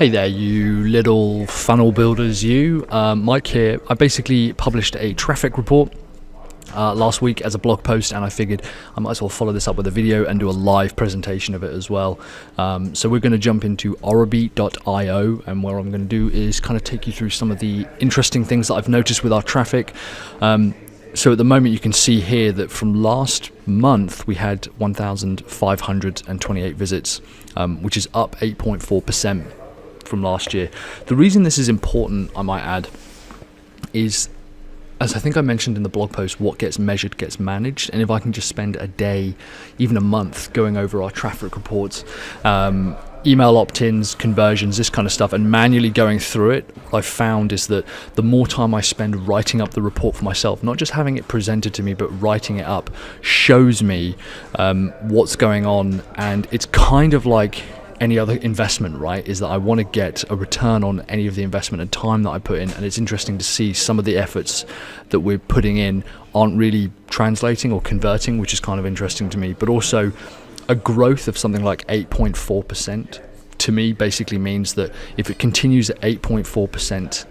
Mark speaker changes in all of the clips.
Speaker 1: Hey there, you little funnel builders, you. Mike here. I basically published a traffic report last week as a blog post, and I figured I might as well follow this up with a video and do a live presentation of it as well. So we're going to jump into Orobee.io, and what I'm going to do is kind of take you through some of the interesting things that I've noticed with our traffic. So at the moment you can see here that from last month we had 1,528 visits, which is up 8.4% from last year. The reason this is important, I might add, is, as I think I mentioned in the blog post, what gets measured gets managed. And if I can just spend a day, even a month, going over our traffic reports, email opt-ins, conversions, this kind of stuff, and manually going through it, what I've found is that the more time I spend writing up the report for myself, not just having it presented to me, but writing it up, shows me what's going on. And it's kind of like any other investment, right? Is that I want to get a return on any of the investment and time that I put in. And it's interesting to see some of the efforts that we're putting in aren't really translating or converting, which is kind of interesting to me. But also, a growth of something like 8.4% to me basically means that if it continues at 8.4%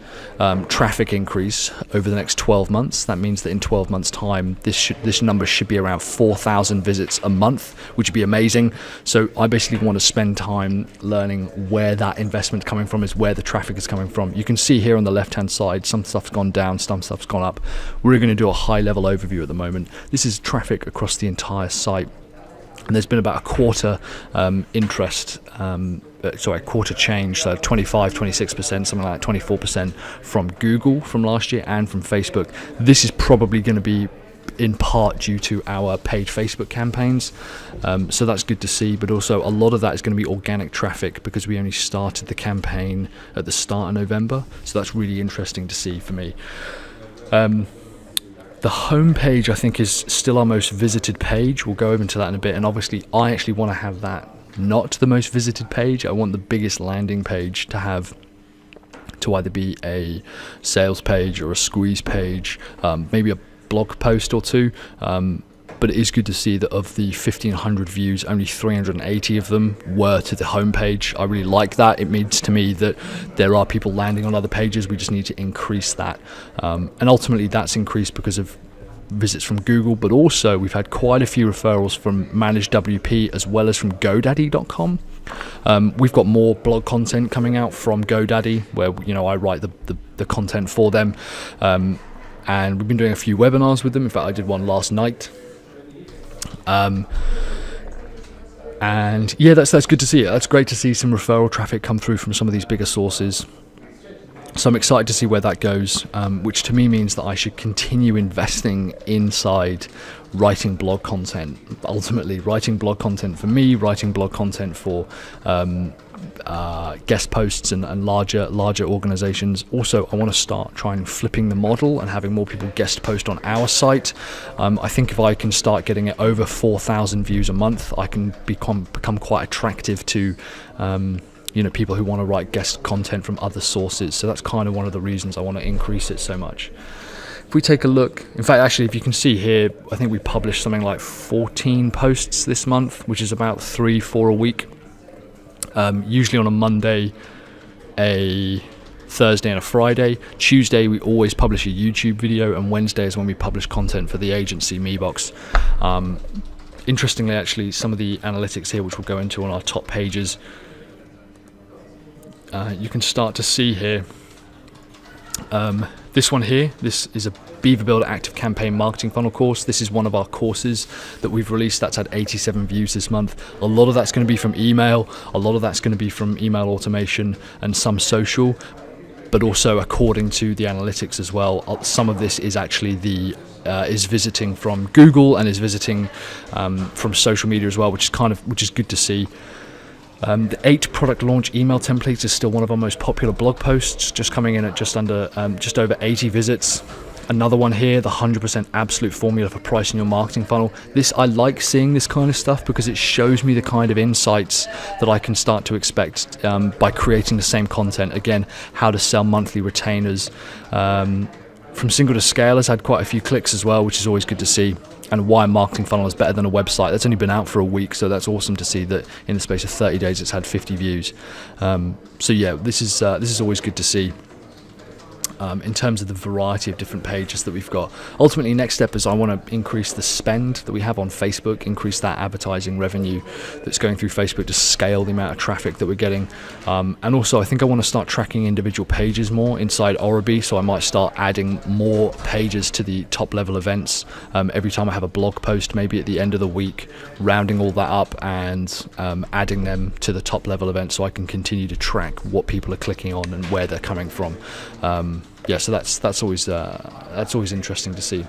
Speaker 1: traffic increase over the next 12 months, that means that in 12 months time this number should be around 4,000 visits a month, which would be amazing. So I basically want to spend time learning where that investment coming from, is where the traffic is coming from. You can see here on the left hand side, some stuff's gone down, some stuff's gone up. We're going to do a high level overview at the moment. This is traffic across the entire site. And there's been about a quarter quarter change, so 25, 26%, something like 24% from Google from last year and from Facebook. This is probably going to be in part due to our paid Facebook campaigns, so that's good to see. But also a lot of that is going to be organic traffic because we only started the campaign at the start of November, so that's really interesting to see for me. The homepage, I think, is still our most visited page. We'll go into that in a bit. And obviously, I actually want to have that not the most visited page. I want the biggest landing page to either be a sales page or a squeeze page, maybe a blog post or two. But it is good to see that of the 1,500 views, only 380 of them were to the homepage. I really like that. It means to me that there are people landing on other pages. We just need to increase that. And ultimately, that's increased because of visits from Google, but also we've had quite a few referrals from Managed WP as well as from GoDaddy.com. We've got more blog content coming out from GoDaddy, where I write the content for them. And we've been doing a few webinars with them. In fact, I did one last night. And yeah, that's good to see. That's great to see some referral traffic come through from some of these bigger sources. So I'm excited to see where that goes, which to me means that I should continue investing inside writing blog content. Ultimately, writing blog content for me, writing blog content for guest posts and larger organizations. Also, I want to start trying flipping the model and having more people guest post on our site. I think if I can start getting it over 4,000 views a month, I can become quite attractive to people who want to write guest content from other sources. So that's kind of one of the reasons I want to increase it so much. If we take a look, in fact, actually, if you can see here, I think we published something like 14 posts this month, which is about 3-4 a week. Usually on a Monday, a Thursday and a Friday. Tuesday we always publish a YouTube video, and Wednesday is when we publish content for the agency MeBox. Interestingly, actually, some of the analytics here, which we'll go into on our top pages, you can start to see here. This one here, this is a Beaver Builder Active Campaign Marketing Funnel course. This is one of our courses that we've released that's had 87 views this month. A lot of that's going to be from email, a lot of that's going to be from email automation and some social, but also according to the analytics as well. Some of this is actually is visiting from Google and is visiting from social media as well, which is good to see. The 8 product launch email templates is still one of our most popular blog posts, just coming in at just over 80 visits. Another one here, the 100% absolute formula for pricing your marketing funnel. I like seeing this kind of stuff because it shows me the kind of insights that I can start to expect by creating the same content. Again, how to sell monthly retainers. From single to scale has had quite a few clicks as well, which is always good to see. and why a marketing funnel is better than a website. That's only been out for a week, so that's awesome to see that in the space of 30 days it's had 50 views. So yeah, this is always good to see. In terms of the variety of different pages that we've got. Ultimately, next step is I want to increase the spend that we have on Facebook, increase that advertising revenue that's going through Facebook to scale the amount of traffic that we're getting. And also, I think I want to start tracking individual pages more inside Orabi, so I might start adding more pages to the top level events. Every time I have a blog post, maybe at the end of the week, rounding all that up and adding them to the top level events so I can continue to track what people are clicking on and where they're coming from. Yeah, so that's always interesting to see.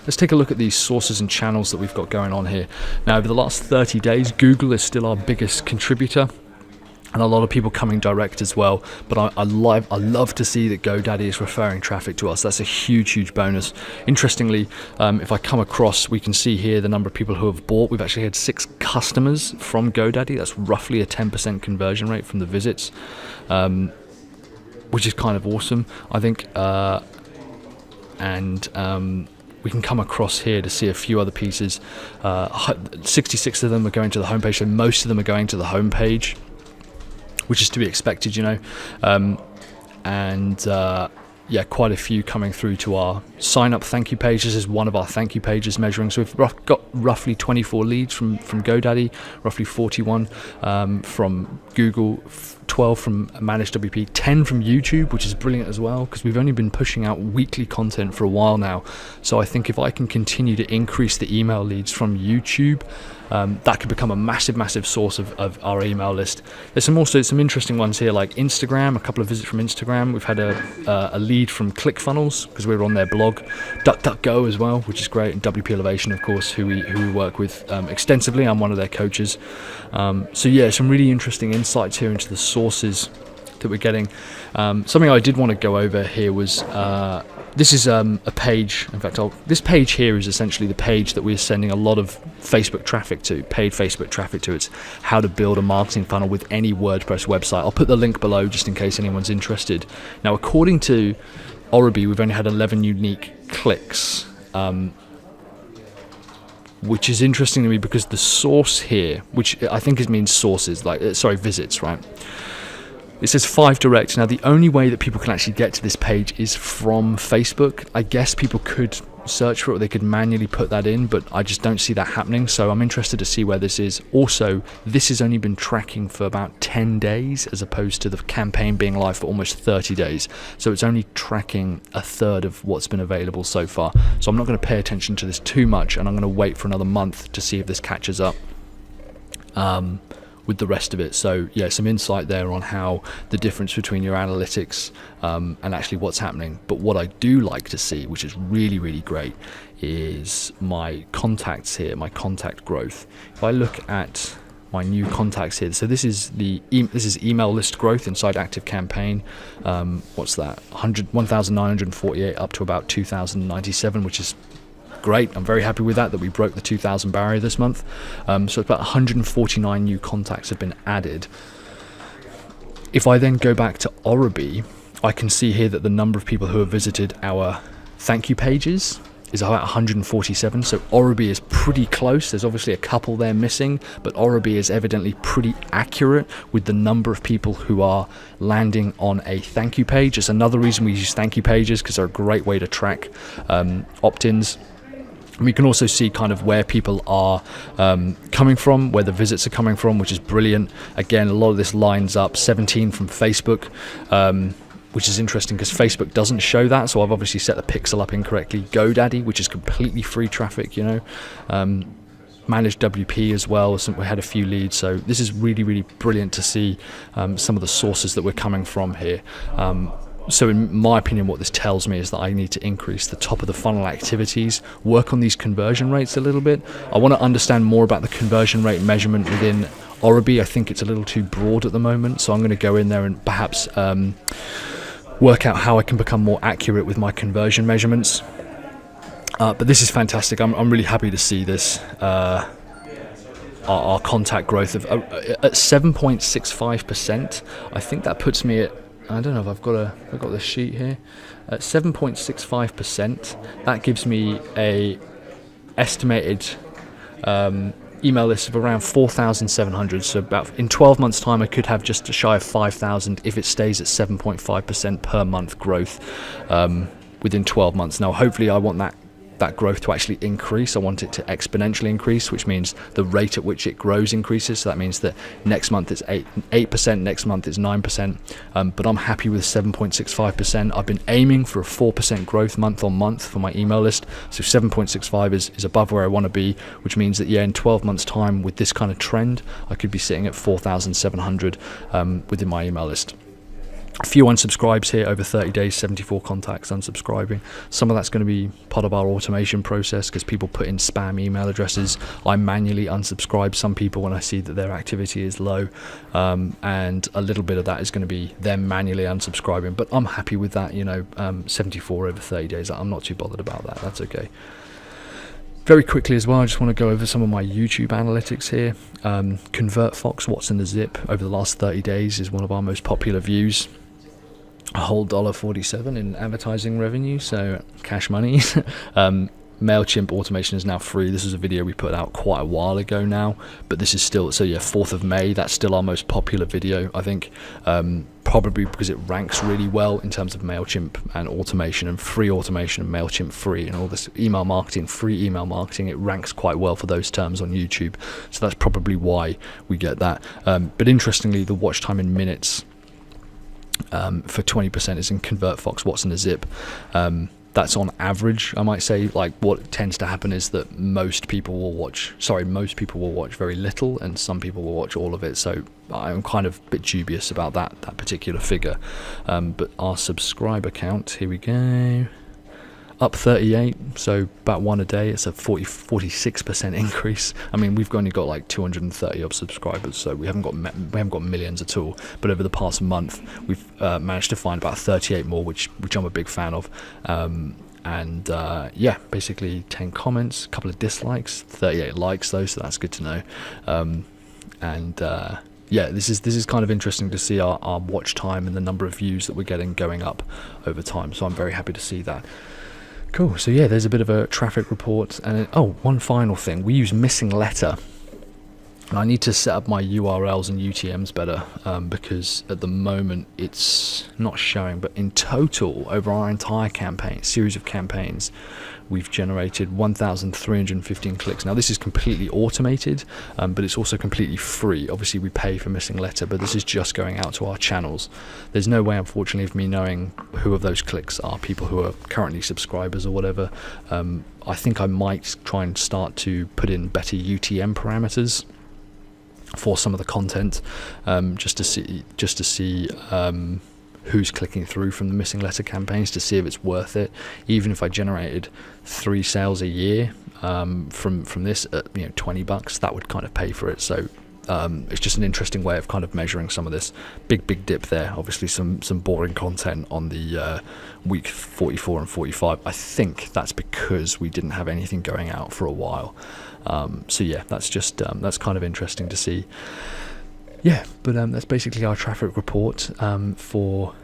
Speaker 1: Let's take a look at these sources and channels that we've got going on here. Now, over the last 30 days, Google is still our biggest contributor, and a lot of people coming direct as well. But I love to see that GoDaddy is referring traffic to us. That's a huge bonus. Interestingly, if I come across, we can see here the number of people who have bought. We've actually had 6 customers from GoDaddy. That's roughly a 10% conversion rate from the visits. Which is kind of awesome, I think. We can come across here to see a few other pieces. 66 of them are going to the homepage, so most of them are going to the homepage, which is to be expected, you know. Yeah, quite a few coming through to our sign up thank you page. This is one of our thank you pages measuring. So we've got roughly 24 leads from GoDaddy, roughly 41 from Google, 12 from Managed WP, 10 from YouTube, which is brilliant as well, because we've only been pushing out weekly content for a while now. So I think if I can continue to increase the email leads from YouTube, that could become a massive source of our email list. There's also some interesting ones here, like Instagram, a couple of visits from Instagram. We've had a lead from ClickFunnels, because we were on their blog. DuckDuckGo as well, which is great, and WP Elevation, of course, who we work with extensively. I'm one of their coaches. So yeah, some really interesting insights here into the sources that we're getting. Something I did want to go over here was this is a page. In fact, this page here is essentially the page that we're sending a lot of Facebook traffic to, paid Facebook traffic to. It's how to build a marketing funnel with any WordPress website. I'll put the link below just in case anyone's interested. Now, according to Orabi, we've only had 11 unique clicks, which is interesting to me because the source here, which I think means sources, visits, right? It says 5 direct. Now, the only way that people can actually get to this page is from Facebook. I guess people could search for it, or they could manually put that in, but I just don't see that happening. So I'm interested to see where this is. Also, this has only been tracking for about 10 days as opposed to the campaign being live for almost 30 days. So it's only tracking a third of what's been available so far. So I'm not going to pay attention to this too much, and I'm going to wait for another month to see if this catches up with the rest of it. So yeah, some insight there on how the difference between your analytics and actually what's happening. But what I do like to see, which is really great, is my contacts here, my contact growth. If I look at my new contacts here, so this is email list growth inside Active Campaign. What's that? 1,948 up to about 2,097, which is great. I'm very happy with that we broke the 2,000 barrier this month. So it's about 149 new contacts have been added. If I then go back to Orabi, I can see here that the number of people who have visited our thank you pages is about 147. So Orabi is pretty close. There's obviously a couple there missing, but Orabi is evidently pretty accurate with the number of people who are landing on a thank you page. It's another reason we use thank you pages, because they're a great way to track opt-ins. We can also see kind of where people are coming from, where the visits are coming from, which is brilliant. Again, a lot of this lines up. 17 from Facebook, which is interesting because Facebook doesn't show that. So I've obviously set the pixel up incorrectly. GoDaddy, which is completely free traffic, you know. Managed WP as well. So we had a few leads. So this is really brilliant to see some of the sources that we're coming from here. So in my opinion, what this tells me is that I need to increase the top of the funnel activities, work on these conversion rates a little bit. I want to understand more about the conversion rate measurement within Orabi. I think it's a little too broad at the moment, so I'm going to go in there and perhaps work out how I can become more accurate with my conversion measurements. But this is fantastic. I'm really happy to see this. Our contact growth of at 7.65%. I think that puts me at, I don't know if I've got the sheet here. At 7.65%, that gives me a estimated email list of around 4,700. So about in 12 months time I could have just shy of 5,000 if it stays at 7.5% per month growth within 12 months. Now hopefully I want that growth to actually increase. I want it to exponentially increase, which means the rate at which it grows increases. So that means that next month it's 8%, next month it's 9%, but I'm happy with 7.65%. I've been aiming for a 4% growth month on month for my email list, so 7.65 is above where I want to be, which means that in 12 months time with this kind of trend I could be sitting at 4,700 within my email list. A few unsubscribes here over 30 days, 74 contacts unsubscribing. Some of that's going to be part of our automation process because people put in spam email addresses. I manually unsubscribe some people when I see that their activity is low, and a little bit of that is going to be them manually unsubscribing, but I'm happy with that. 74 over 30 days, I'm not too bothered about that. That's okay. Very quickly as well, I just want to go over some of my YouTube analytics here. ConvertFox, what's in the zip over the last 30 days is one of our most popular views. A whole $1.47 in advertising revenue, so cash money. MailChimp automation is now free. This is a video we put out quite a while ago now, but this is still, 4th of May, that's still our most popular video, I think, probably because it ranks really well in terms of MailChimp and automation and free automation and MailChimp free and all this email marketing, free email marketing. It ranks quite well for those terms on YouTube, so that's probably why we get that. But interestingly, the watch time in minutes for 20% is in ConvertFox, what's in the zip. That's on average, I might say. Like, what tends to happen is that most people will watch very little, and some people will watch all of it. So I'm kind of a bit dubious about that particular figure. But our subscriber count, here we go, up 38, so about one a day. It's a 46% increase. I mean, we've only got like 230 odd subscribers, so we haven't got millions at all. But over the past month, we've managed to find about 38 more, which I'm a big fan of. Basically 10 comments, a couple of dislikes, 38 likes though, so that's good to know. This is kind of interesting to see our watch time and the number of views that we're getting going up over time. So I'm very happy to see that. Cool. So there's a bit of a traffic report, and one final thing. We use missing letter. I need to set up my URLs and UTMs better because at the moment it's not showing. But in total, over our entire series of campaigns, we've generated 1,315 clicks. Now this is completely automated, but it's also completely free. Obviously we pay for missing letter, but this is just going out to our channels. There's no way, unfortunately, of me knowing who of those clicks are people who are currently subscribers or whatever. I think I might try and start to put in better UTM parameters for some of the content, just to see who's clicking through from the missing letter campaigns, to see if it's worth it. Even if I generated 3 sales a year from this at $20, that would kind of pay for it. So it's just an interesting way of kind of measuring some of this. Big dip there. Obviously some boring content on the week 44 and 45. I think that's because we didn't have anything going out for a while. That's kind of interesting to see. But that's basically our traffic report for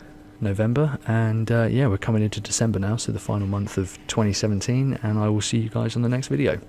Speaker 1: November, and we're coming into December now, so the final month of 2017, and I will see you guys on the next video.